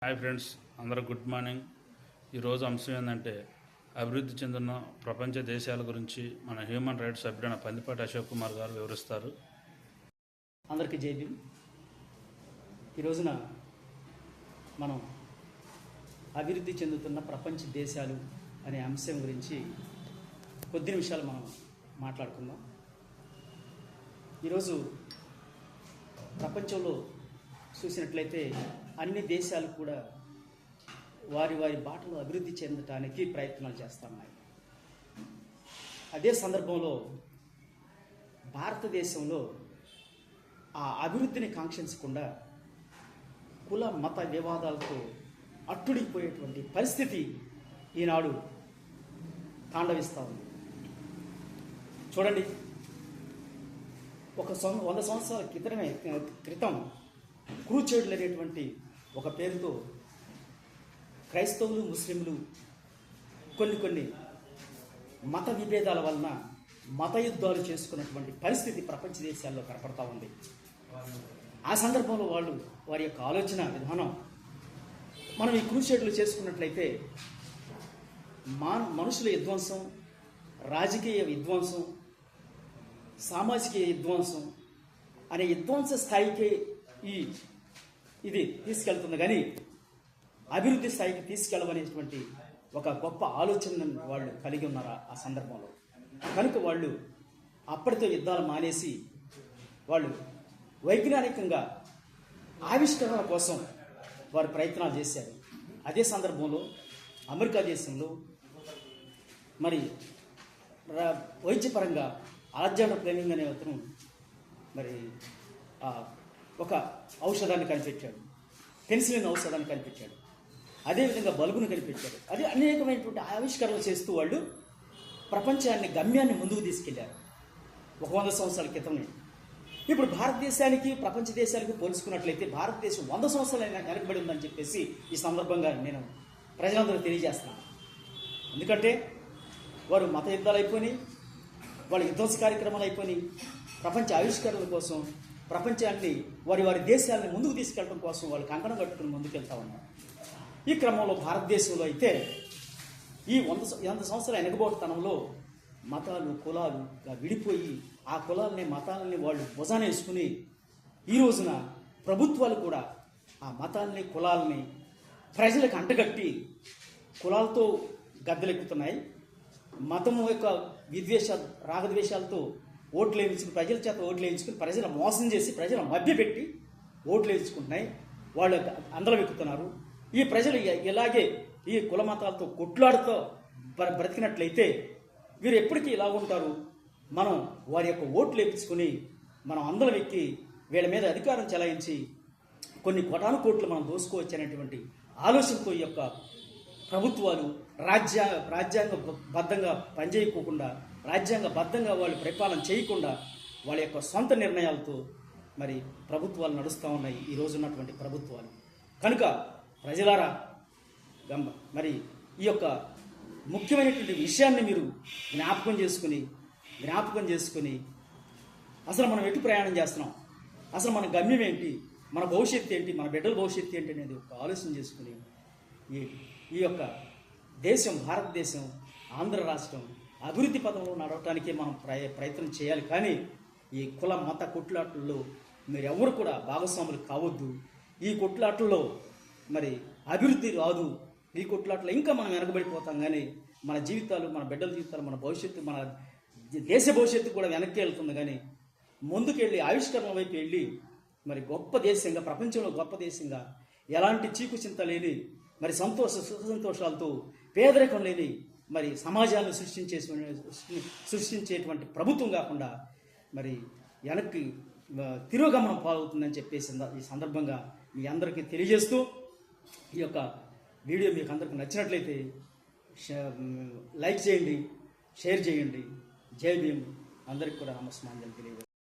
Hi friends, అందరూ good morning. ఈరోజు అంశం ఏంటంటే అభివృద్ధి చెందిన ప్రపంచ దేశాల గురించి మన హ్యూమన్ రైట్స్ సభ్యుడైన పందిపాటి అశోక్ కుమార్ గారు వివరిస్తారు. అందరికీ జై భీమ్. ఈ రోజున మనం అభివృద్ధి చెందుతున్న ప్రపంచ దేశాలు అనే అంశం గురించి కొద్ది నిమిషాలు మనం మాట్లాడుకుందాం. ఈరోజు ప్రపంచంలో చూసినట్లయితే అన్ని దేశాలు కూడా వారి వారి బాటలో అభివృద్ధి చెందటానికి ప్రయత్నాలు చేస్తున్నాయి. అదే సందర్భంలో భారతదేశంలో ఆ అభివృద్ధిని కాంక్షించకుండా కుల మత వివాదాలతో అట్టుడికిపోయేటువంటి పరిస్థితి ఈనాడు తాండవిస్తూ ఉంది. చూడండి, 100 సంవత్సరాల క్రితం క్రూచేడ్లు అనేటువంటి ఒక పేరుతో క్రైస్తవులు ముస్లింలు కొన్ని మత విభేదాల వలన మత యుద్ధాలు చేసుకున్నటువంటి పరిస్థితి ప్రపంచ దేశాల్లో కనపడతా ఉంది. ఆ సందర్భంలో వారి యొక్క ఆలోచన విధానం, మనం ఈ క్రూసేడ్లు చేసుకున్నట్లయితే మనుషుల విధ్వంసం, రాజకీయ విధ్వంసం, సామాజిక విధ్వంసం అనే విధ్వంస స్థాయికి ఇది తీసుకెళ్తుంది, కానీ అభివృద్ధి స్థాయికి తీసుకెళ్ళవనేటువంటి ఒక గొప్ప ఆలోచనను వాళ్ళు కలిగి ఉన్నారు ఆ సందర్భంలో. కనుక వాళ్ళు అప్పటితో యుద్ధాలు మానేసి వాళ్ళు వైజ్ఞానికంగా ఆవిష్కరణ కోసం వారు ప్రయత్నాలు చేశారు. అదే సందర్భంలో అమెరికా దేశంలో మరి వైద్యపరంగా అలెగ్జాండర్ ఫ్లెమింగ్ అనే అతను మరి ఒక ఔషధాన్ని కనిపెట్టాడు, పెన్సిలిన్ ఔషధాన్ని కనిపెట్టాడు. అదేవిధంగా బల్బును కనిపెట్టాడు. అది అనేకమైనటువంటి ఆవిష్కరణలు చేస్తూ వాళ్ళు ప్రపంచాన్ని గమ్యాన్ని ముందుకు తీసుకెళ్లారు ఒక 100 సంవత్సరాల క్రితమే. ఇప్పుడు భారతదేశానికి ప్రపంచ దేశాలకు పోల్చుకున్నట్లయితే భారతదేశం 100 సంవత్సరాలైనా వెనకబడి ఉందని చెప్పేసి ఈ సందర్భంగా నేను ప్రజలందరూ తెలియజేస్తున్నాను. ఎందుకంటే వారు మత యుద్ధాలు అయిపోయి, వాళ్ళ విధ్వంస కార్యక్రమాలు అయిపోయి, ప్రపంచ ఆవిష్కరణల కోసం ప్రపంచాన్ని వారి దేశాలను ముందుకు తీసుకెళ్ళడం కోసం వాళ్ళు కంకణం కట్టుకుని ముందుకెళ్తా ఉన్నారు. ఈ క్రమంలో భారతదేశంలో అయితే ఈ 100 సంవత్సరాల వెనకబోటుతనంలో మతాలు కులాలుగా విడిపోయి ఆ కులాలని మతాలని వాళ్ళు భుజాన వేసుకుని ఈ రోజున ప్రభుత్వాలు కూడా ఆ మతాలని కులాలని ప్రజలకు అంటగట్టి కులాలతో గద్దెలెక్కుతున్నాయి. మతము యొక్క రాగద్వేషాలతో ఓట్లు వేయించుకుని ప్రజల చేత ఓట్లు వేయించుకుని ప్రజలు మోసం చేసి ప్రజలు మభ్యపెట్టి ఓట్లు వేయించుకుంటున్నాయి. వాళ్ళు అందరం ఎక్కుతున్నారు. ఈ ప్రజలు ఇలాగే ఈ కుల మతాలతో కొట్లాడుతూ బ్రతికినట్లయితే వీరు ఎప్పటికీ ఇలా ఉంటారు. మనం వారి యొక్క ఓట్లు వేయించుకుని మనం అందరం ఎక్కి వీళ్ళ మీద అధికారం చెలాయించి కొన్ని కోటాను కోట్లు మనం దోసుకోవచ్చు అనేటువంటి ఆలోచనతో ఈ యొక్క ప్రభుత్వాలు రాజ్యాంగబద్ధంగా పనిచేయకోకుండా, రాజ్యాంగబద్ధంగా వాళ్ళు పరిపాలన చేయకుండా వాళ్ళ యొక్క సొంత నిర్ణయాలతో మరి ప్రభుత్వాలు నడుస్తూ ఉన్నాయి ఈ రోజున్నటువంటి ప్రభుత్వాలు. కనుక ప్రజలారా మరి ఈ యొక్క ముఖ్యమైనటువంటి విషయాన్ని మీరు జ్ఞాపకం చేసుకుని అసలు మనం ఎటు ప్రయాణం చేస్తున్నాం, అసలు మన గమ్యం ఏంటి, మన భవిష్యత్తు ఏంటి, మన బిడ్డల భవిష్యత్తు ఏంటి అనేది ఒక ఆలోచన చేసుకుని ఈ యొక్క దేశం, భారతదేశం, ఆంధ్ర రాష్ట్రం అభివృద్ధి పథంలో నడవటానికే మనం ప్రయత్నం చేయాలి. కానీ ఈ కుల మత కొట్లాటల్లో మీరు ఎవరు కూడా భాగస్వాములు కావద్దు. ఈ కొట్లాటల్లో మరి అభివృద్ధి రాదు. ఈ కొట్లాటలో ఇంకా మనం వెనకబడిపోతాం. కానీ మన జీవితాలు, మన బిడ్డల జీవితాలు, మన భవిష్యత్తు, మన దేశ భవిష్యత్తు కూడా వెనక్కి వెళ్తుంది. కానీ ముందుకెళ్ళి ఆవిష్కరణ వైపు వెళ్ళి మరి గొప్ప దేశంగా, ప్రపంచంలో గొప్ప దేశంగా, ఎలాంటి చీకు చింత లేని మరి సుఖ సంతోషాలతో పేదరికం లేని మరి సమాజాన్ని సృష్టించేటువంటి ప్రభుత్వం కాకుండా మరి వెనక్కి తిరోగమనం పాలవుతుందని చెప్పేసి ఈ సందర్భంగా మీ అందరికీ తెలియజేస్తూ, ఈ యొక్క వీడియో మీకు అందరికీ నచ్చినట్లయితే లైక్ చేయండి, షేర్ చేయండి. జై భీమ్. అందరికీ కూడా నమస్కారం తెలియజేస్తాను.